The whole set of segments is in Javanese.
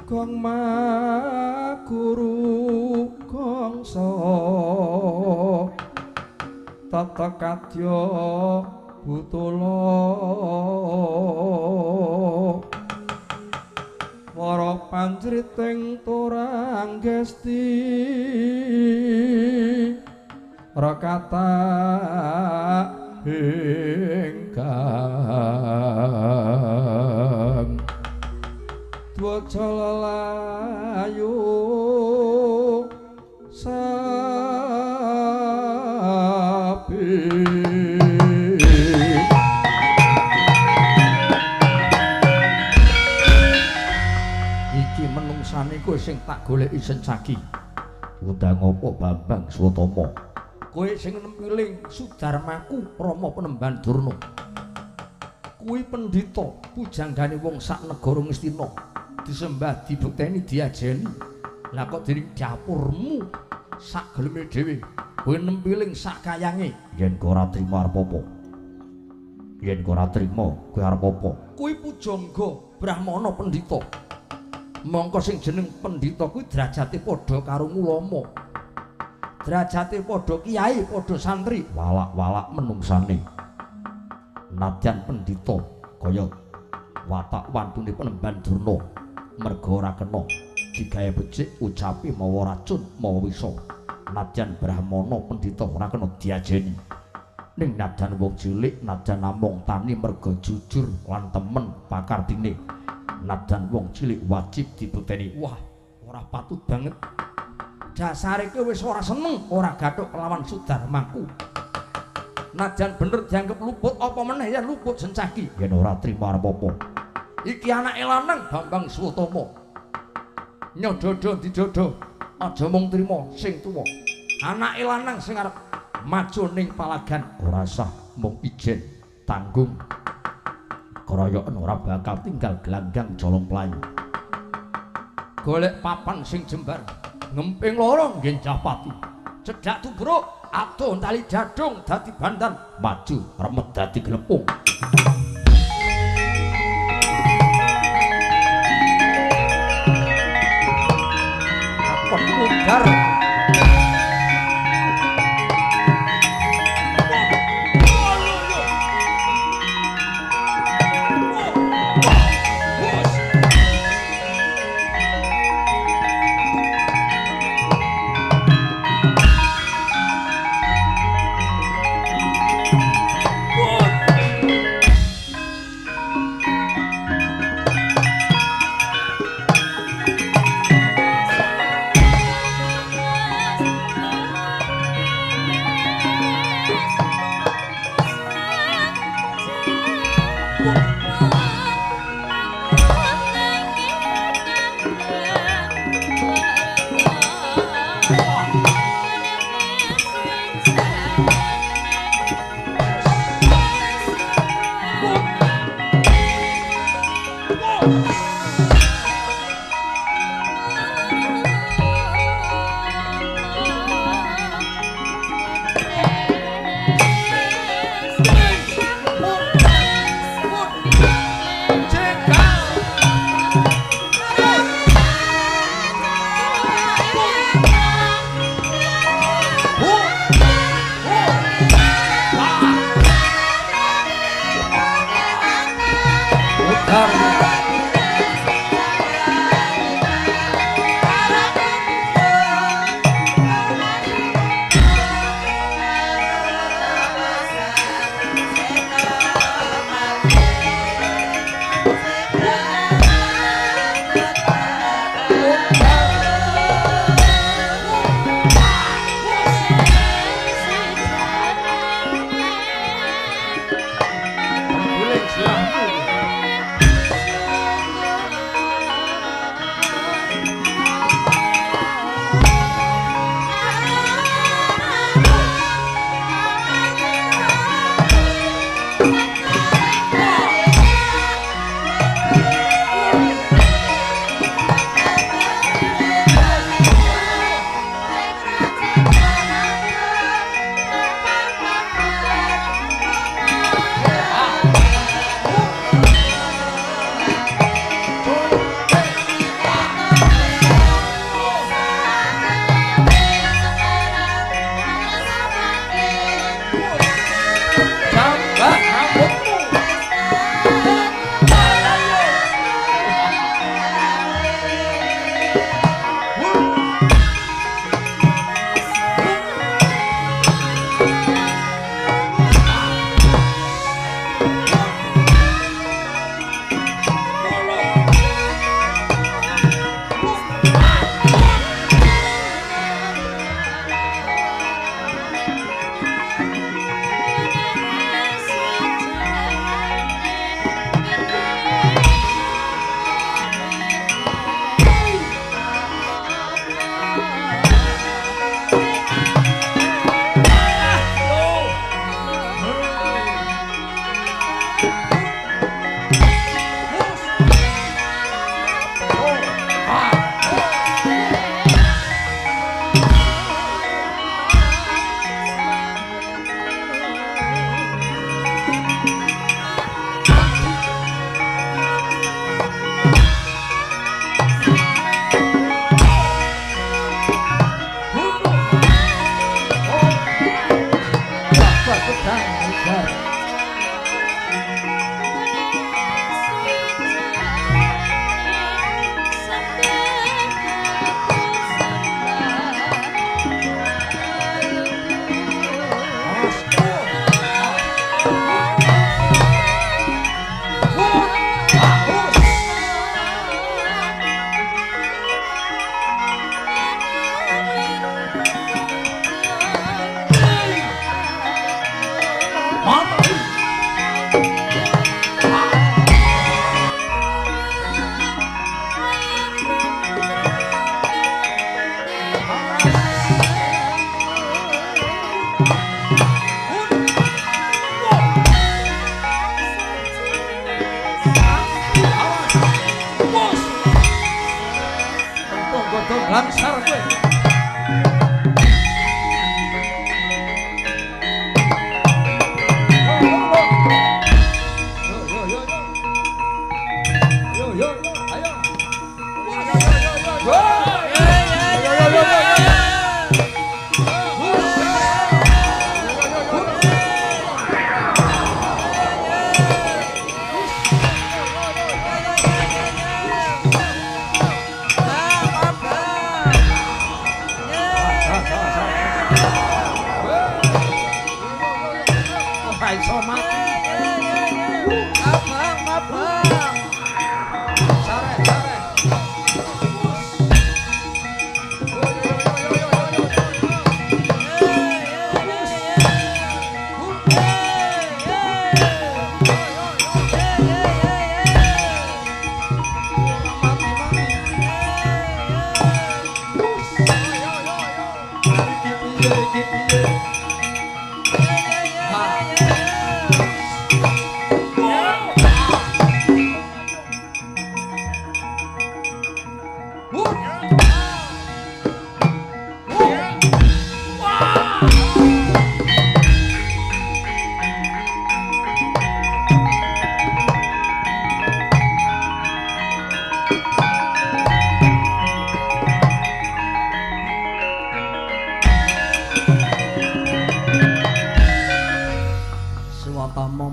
Gong maguru gongso tata kadya butula para panjriting torang gesti rakata ingkang dwaja lelayu sapi iki menungsane kowe sing tak goleki sencaki undang apa Bambang Swatama kowe sing nempiling Sudarmaku Rama Penemban Durna kuwi pendhita pujanggane wong sak negara Ngastina disembah dibukteni diajeni lah kok dening dapurmu sak geleme dhewe kowe nempiling sak kayange yen kowe ora trima arep apa yen kowe ora trima kowe arep apa kuwi pujangga brahmana pendhita mongko sing jeneng pendhita kuwi derajate padha karo ulama derajate padha kiai padha santri walak-walak menungsane nadyan pendhita kaya watak wantune Penemban Durna merga ora kena digawe becik ucapi mawa racun mawa wisa nadyan brahmana pendhita ora kena diajeni ning nadyan wong cilik nadyan namung tani merga jujur lan temen pakardine nadyan wong cilik wajib dibuteni wah ora patut banget dasare kowe wis ora seneng ora gathuk kelawan Sudarmaku nadyan bener dianggep luput apa meneh ya luput sencaki yen ora trima apa-apa iki anake lanang Bambang Swatama nyododo dijodo aja mung trima sing tuwa anake lanang sing arep maju ning palagan ora sah mung ijen tanggung keroyokan ora bakal tinggal gelanggang colong playu golek papan sing jembar ngemping loro nggih Japati cedhak tubruk atuh tali jadung dadi bandan maju remet dadi glepung apot mudar langsar kowe.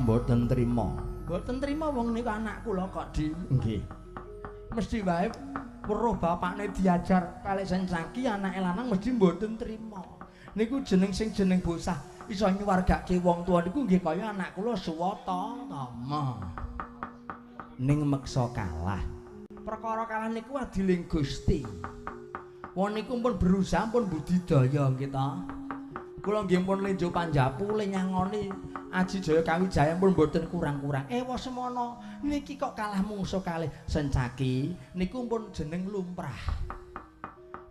Mboten trima. Mboten trima wong niku anak kula kok di nggih. Mesti wae weruh bapakne diajar kalih Sencaki anake lanang mesti mboten trima. Niku jeneng sing jeneng bosah iso nyuwargake wong tuwa niku nggih kaya anak kula Suwata Tama. Ning meksa kalah. Perkara kalah niku adiling Gusti. Wong niku pun berusaha pun budidaya nggih ta. Kula nggih pun lenjo panjapu le nyangoni Aji Jaya Kawijaya pun mboten kurang-kurang. Ewa semono niki kok kalah mungsuh kalih Sencaki niku pun jeneng lumrah.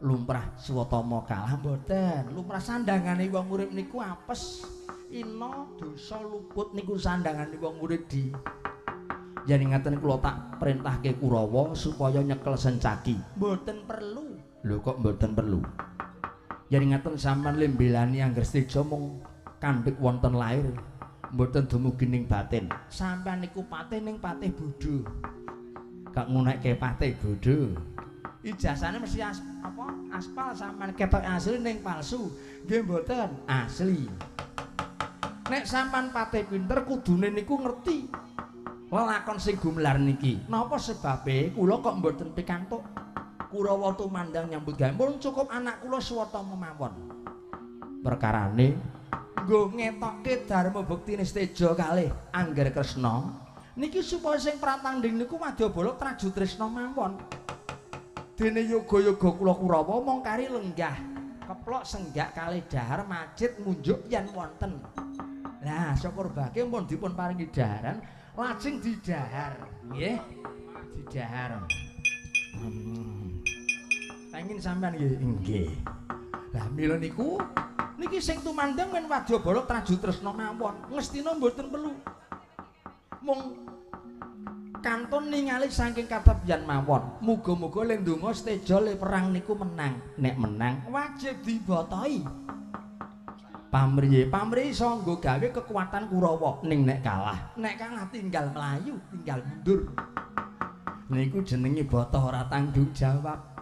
Lumrah Swatama kalah mboten. Lumrah sandangane wong urip niku apes, ina, dosa, luput niku sandangane wong urip di. Yen ngaten kula tak perintahke Kurawa supaya nyekel Sencaki. Mboten perlu. Lho kok mboten perlu. Yen ngaten sampean lembelani angger seja mung kandhek wonten lair. Mboten dumugi ning batin. Sampeyan niku patih ning patih bodho. Gak ngunekke patih bodho. Ijazahane mesti aspal sampeyan ketok asli ning palsu. Nggih mboten asli. Nek sampeyan patih pinter kudune niku ngerti lelakon sing gumelar niki. Napa sebabe kula kok mboten pikantuk Kurawa tumandang nyambut gawe. Mun cukup anak kula Swata mawon. Perkarane nggo ngetokke dharma buktine Steja kalih Angger Kresna niki supaya sing pratanding niku Wadyabala Traju Tresna mawon. Dene yoga-yoga kula Kurawa mong kari lenggah keplok senggak kalih dahar majid munjuk yen wonten. Lah syukur bake pun dipun paringi daharan lajeng didahar nggih. Didahar. Pengin sampean nggih. Lah mila niku niki sing tumandang men Wadyabala Traju Tresna mawon. Ngestina mboten perlu. Mung kantun ningali saking katebyan mawon. Muga-muga le ndonga Steja le perang niku menang. Nek menang wajib dibotohi. Pamriye iso nggo gawe kekuatan Kurawa. Ning nek kalah tinggal melayu, tinggal mundur. Niku jenenge bata ora tanggung jawab.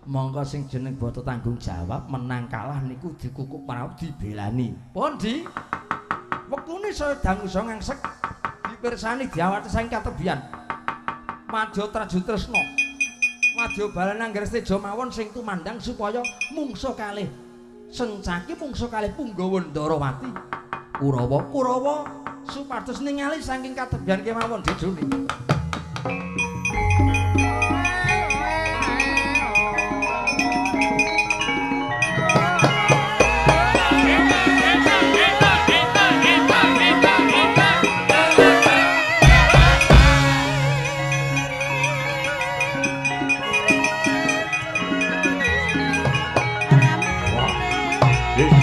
Monggo sing jeneng bata tanggung jawab menang kalah niku dikukuk prau dibelani. Pun di wektune saya dangu iso ngangsek dipirsani diawati saking katebyan. Madya Traju Tresna. Wadyabala Angger Steja mawon sing tumandang supaya mungsuh kalih Sencaki mungsuh kalih Punggawa Ndarawati. Kurawa supados ningali saking katebyan kemawon dijuni.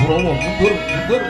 Kurawa mundur.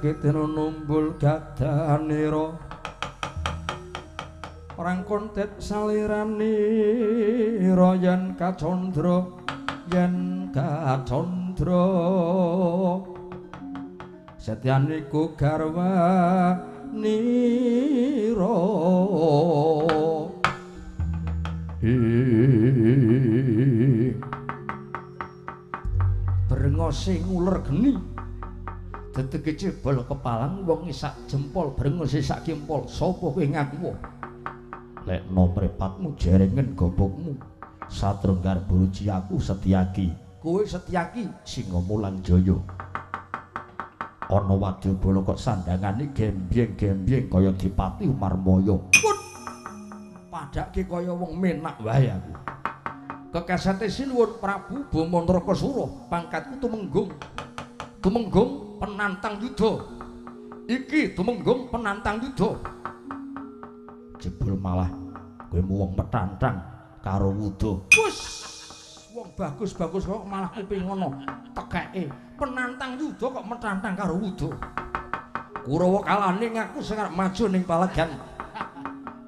ketena numbul gadanira orang kontet salirani yen kacondra setyaniku garwanira brengose nguler geni dedege jebol kepalang wong isak jempol brengose sak kimpol sapa kowe ngaku lekno mrepatmu jerengen gobokmu satrenggar buruji aku Setyaki kowe Setyaki singa mulang jaya ana wadyabala kok sandangane gembyeng-gembyeng kaya Dipati Umarmaya padake kaya wong menak wae aku kekasate sinuwun Prabu Bamandrakasura pangkatku tumenggung penantang yuda iki tumenggung penantang yuda jebul malah kowe wong petantang karo wuda wis wong bagus-bagus kok malah kuping ngono tekeke penantang yuda kok metantang karo wuda Kurawa kalane ngaku sing arep maju ning palagan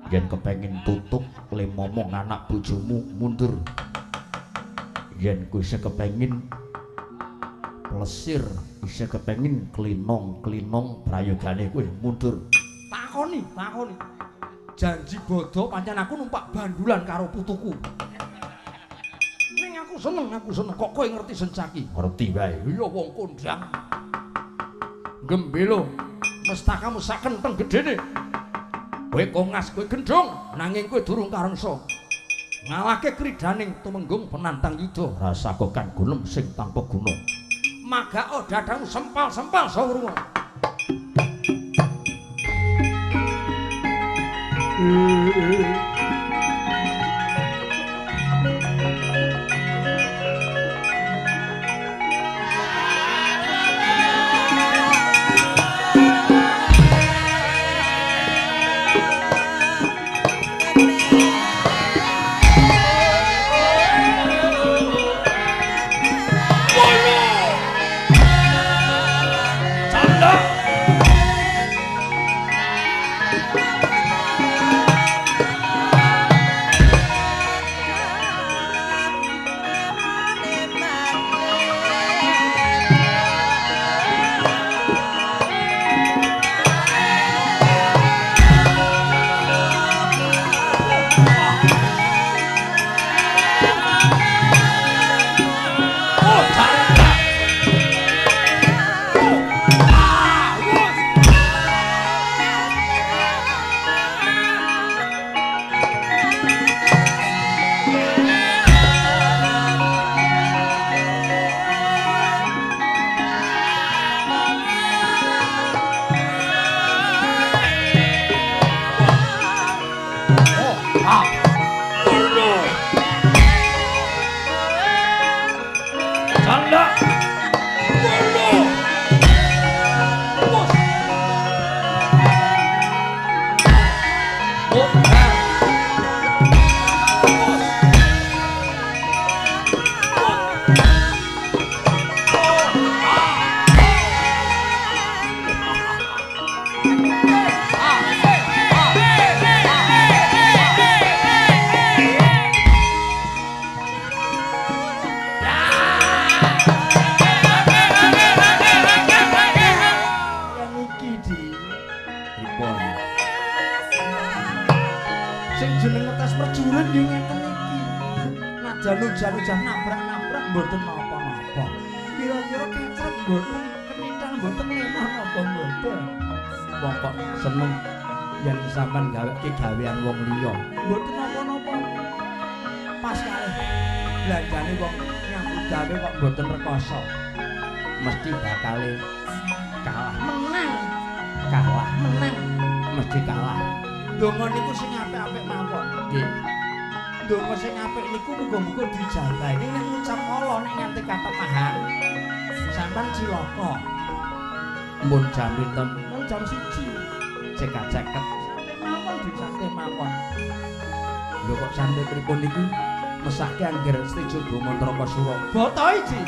yen kepengin tutuk le momong anak bojomu mundur yen kowe isih kepengin plesir isih kepengin klinong-klinong prayogane kowe mundur takoni janji bodo pancen aku numpak bandulan karo putuku ning aku seneng kok kowe ngerti Sencaki ngerti wae iya wong kondang gembelo mestakamu sak kenteng gedene kowe kongas kowe gendong nanging kowe durung karangsa ngalahke kridaning tumenggung penantang yuda rasaku kan gunem sing tanpa guna magao dadamu sempal-sempal sawurunga Jan nabrak-nabrak mboten napa-napa. Kira-kira kecret mboten kenithang mboten lemah napa mboten. Wong kok seneng yen sampean gaweke gawean wong liya. Mboten napa-napa. Pas kalih blanjane wong nyambut gawe kok mboten rekoso. Mesti bakale kalah menang. Mesti kalah. Donga niku sing apik-apik mawon. Nggih. Donga sing apik niku muga-muga dijabahi nek ngucap ala nek nganti katemahan sampean cilaka mun jam pinten mun jam 1 cekak-ceket santai mawon disantai mawon lho kok santai pripun niku mesake angger setuju Bamandrakasura bata iki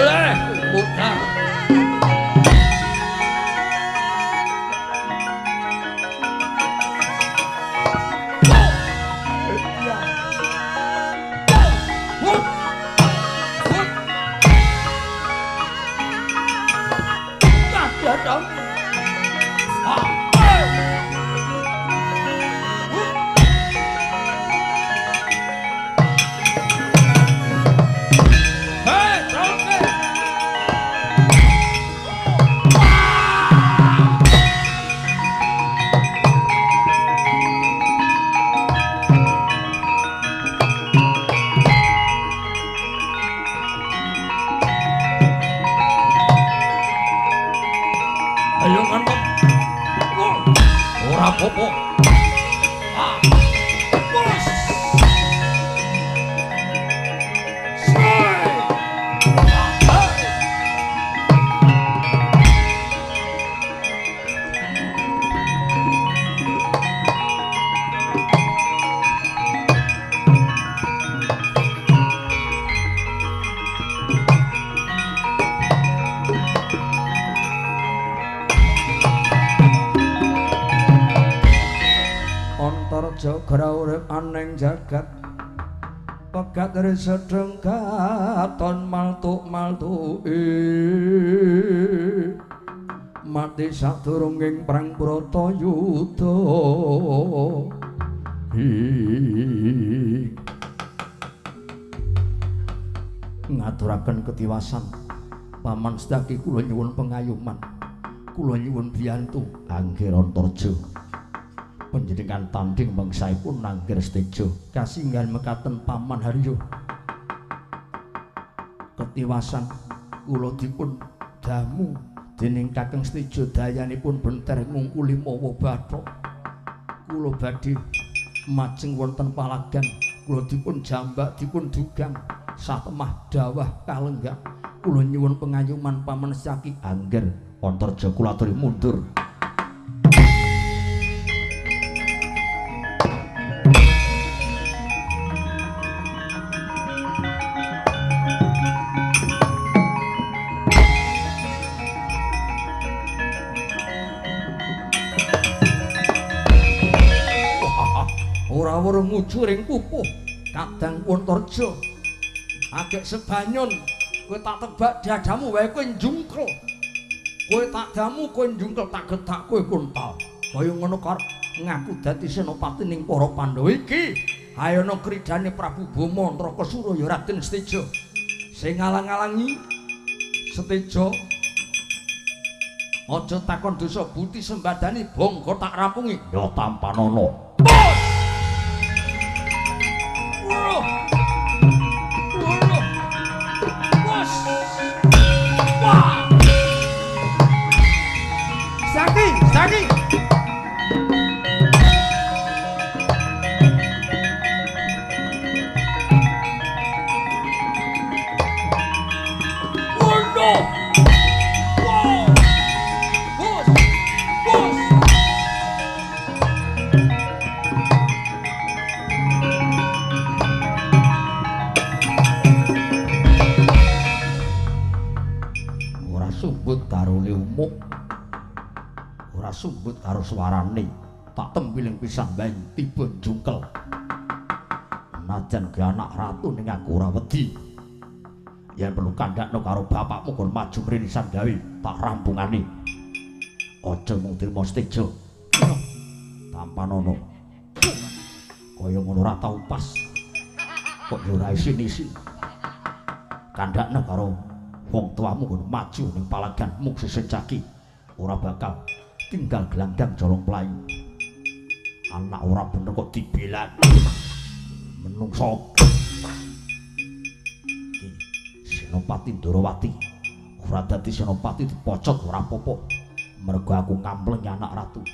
Mudah. Jagra urip aneng jagat pegat dari sedeng katon maltuk-maltuke mati sadurunging perang Bratayuda ngaturaken ketiwasan Paman Sedaki kula nyuwun pengayuman kula nyuwun biyantu Anggir Antarja panjenengan tanding mangsaipun nanggir steja kasinggan mekaten Paman Haryo ketiwasan kula dipun damu dening Kakang Steja dayanipun benter ngungkuli mawa bathok kula badhe majeng wonten palagan kula dipun jambak dipun dugang satemah dawah kalenggak kula nyuwun pengayuman Paman Sedaki Anggir Antarja kula aturi mundur. Ora ngujuring pupuh Kadang Antarja agek sebanyon kowe tak tebak dadamu wae kowe njungkel kowe tak damu kowe njungkel tak getak kowe kuntal kaya ngono karep ngaku dadi senopati ning para Pandhawa iki ayana kridane Prabu Bama Antraka Suraya Raden Steja sing ngalang-alangi Steja aja takon dosa buti sembadani bangga tak rampungi ya tampanana. Saki! Oh no! Wow! Bos! Bos! Ora sumbut darune umuk ora sumbut karo swarane tak tempiling pisan bae tiba jungkel najan ge anak ratu ning aku ora wedi yen perlu kandhakno karo bapakmu kon maju mrene sandhawe tak rampungane aja mung trimo Steja tampanana kaya ngono ora tau pas kok yo ora isin-isin kandhakno karo wong tuamu kon maju ning palaganmu sesecaki ora bakal tinggal gelanggang colong pelayu anak ora bener kok dibelan menungso iki Senopati Ndorowati ora dadi senopati dipocot ora apa-apa mergo aku ngampleng anak ratu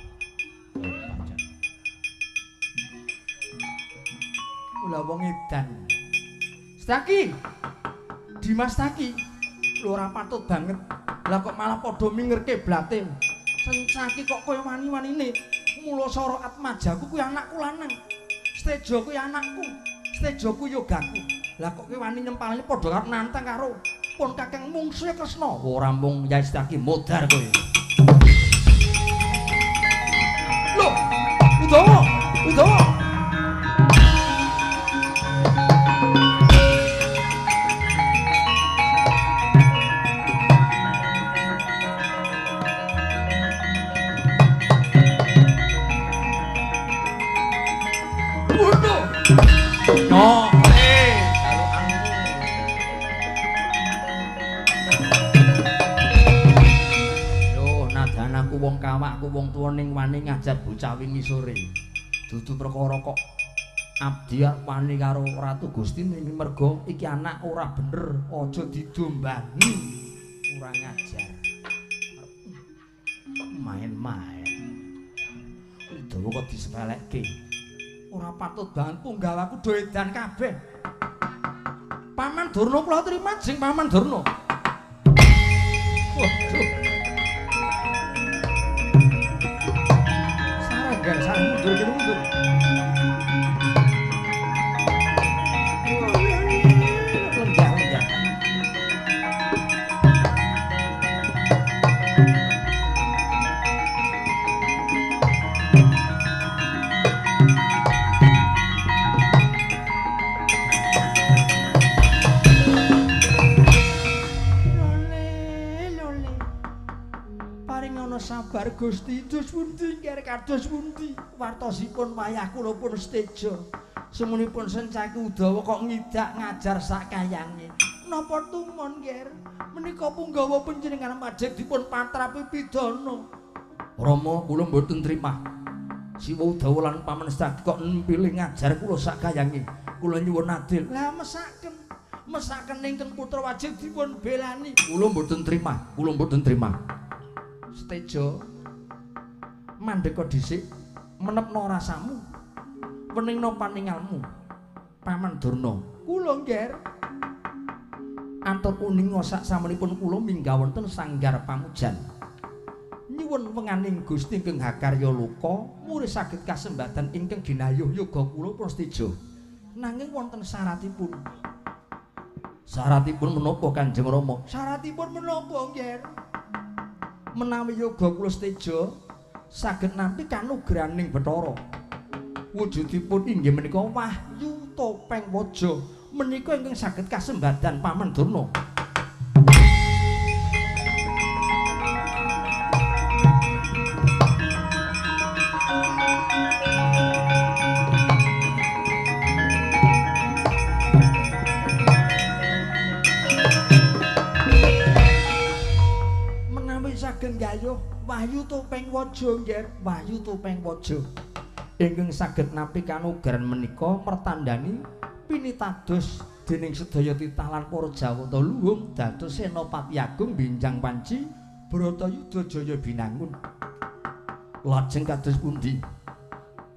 kula wong edan Sedaki Dimas Sedaki lho ora patut banget lah kok malah padha mingerke blate Sencaki kok kaya wani-wanine mula Sara Atmajaku kuwi anakku lanang Steja kuwi anakku Steja kuwi yogaku lah kok kowe wani nyempalane padha karo nantang karo pun Kakang mungsuhe Kresna. Ora mung Yastaki modar kowe. Lho, Udawa, Udawa. No, yo nadan aku wong kawak, aku wong tuwa ning wani ngajar bocah wingi sore. Dudu perkara kok abdi wani karo Ratu Gusti ning merga iki anak ora bener, aja didombani. Ora ngajar. Main-main. Udawa kok disepelekke. Ora patut banget punggawa aku do edan kabeh. Paman Durna kula trima jeng Paman Durna. Waduh. Sarenggan sareng mundur kene mundur. Lenggah-lenggah. Sabar Gusti, dos pundi kare kados pundi wartosipun wayah kula pun steja semunipun Sencaki Udawa kok ngidak ngajar sakayange napa tumon nger menika punggawa panjenengan majek dipun patrapi pidana Rama kula mboten trimah Siwa Udawa lan Paman Sencaki kok pilih ngajar kula sakayange kula nyuwun adil lah mesaken ingkang putra wajib dipun belani kula mboten trimah Setejo mandheka dhisik menepno rasamu weningna paningalmu Paman Durna kula nggih antur uninga sak samunipun kula minggah wonten sanggar pamujan nyuwun wenganing Gusti ingkang hakarya luka murid saged kasembadan ingkang ginayuh yoga kula prastijo nanging wonten syaratipun menapa Kanjeng Rama syaratipun menapa nggih menawi yoga kula steja saged nampi kanugrahaning Bathara wujudipun inggih menika Wahyu Topeng Waja menika ingkang saged kasembadan Paman Durna saged gayuh Wahyu Topeng Waja nggih Wahyu Topeng Waja ingkang saged nampi kanugrahan menika mertandani pinitados dening sedaya titah lan para Jawata luhung dados Senopati Agung Benjang Panci Bratayuda Jaya Binangun lajeng kados pundi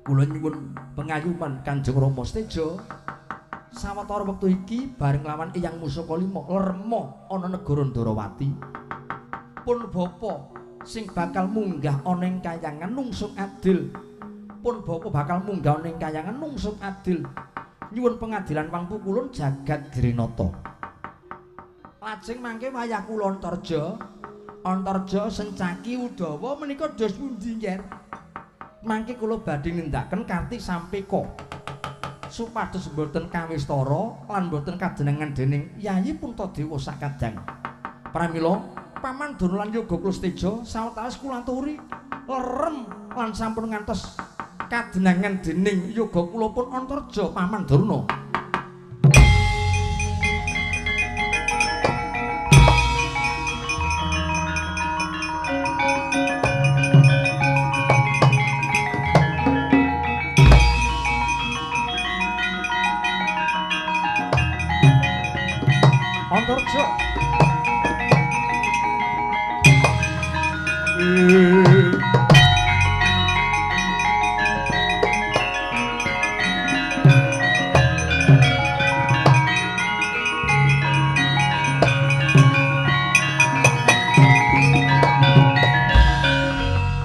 kula nyuwun pengayuman Kanjeng Rama Steja sawetara wektu iki bareng lawan Eyang Musaka Lima lerma ana negara Ndarawati pun bapa sing bakal munggah ana ing kayangan nungsuk adil pun bapa bakal munggah ana ing kayangan nungsuk adil nyuwun pengadilan Wangpukulun jagat Grinata lajeng mangke wayah kula Antarja Sencaki Udawa menika dos pundi nggih mangke kula badhe nindakaken kanthi sampeka supados boten kawistara lan boten kadenengan dening Yayi Puntadewa sakadang pramila Paman Durna lan yoga kula steja sawetawis kula aturi lerem lan sampun ngantos kadenangan dening yoga kula pun Antarja Paman Durna Antarja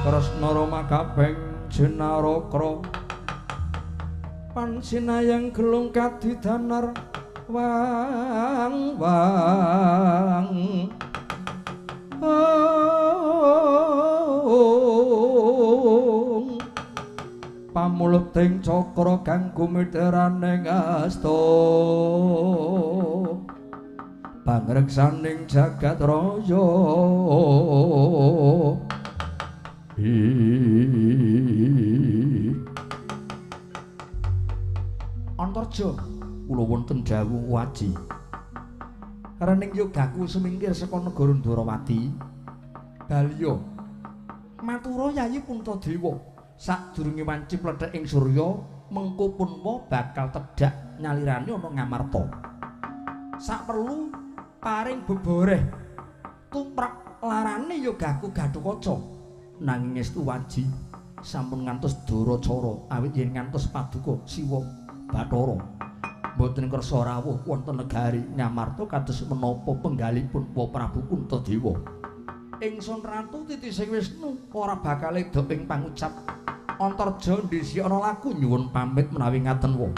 Kresna Rama Kaping Jenarokra Pansinayang gelung kadidanar wang Cakra kang kumideraning asta pangreksaning jagat raya Antarja kula wonten dawuh waji rening yogaku sumingkir saka negara Ndarawati Balya matura Yayi Puntadewa sadurunge wanci pledhek ing surya mengko punwa bakal tedhak nyalirane ana Ngamarta saperlu paring beboreh tumrap larane yogaku Gatotkaca nanging estu waji sampun ngantos Daracara awit yen ngantos paduka Siwa Bathara boten kersa rawuh wonten negari Ngamarta kados menapa penggalipun Prabu Puntadewa ingsun Ratu Titising Wisnu ora bakal eda ing pangucap Antarja ndisi ana laku nyuwun pamit menawi ngaten wae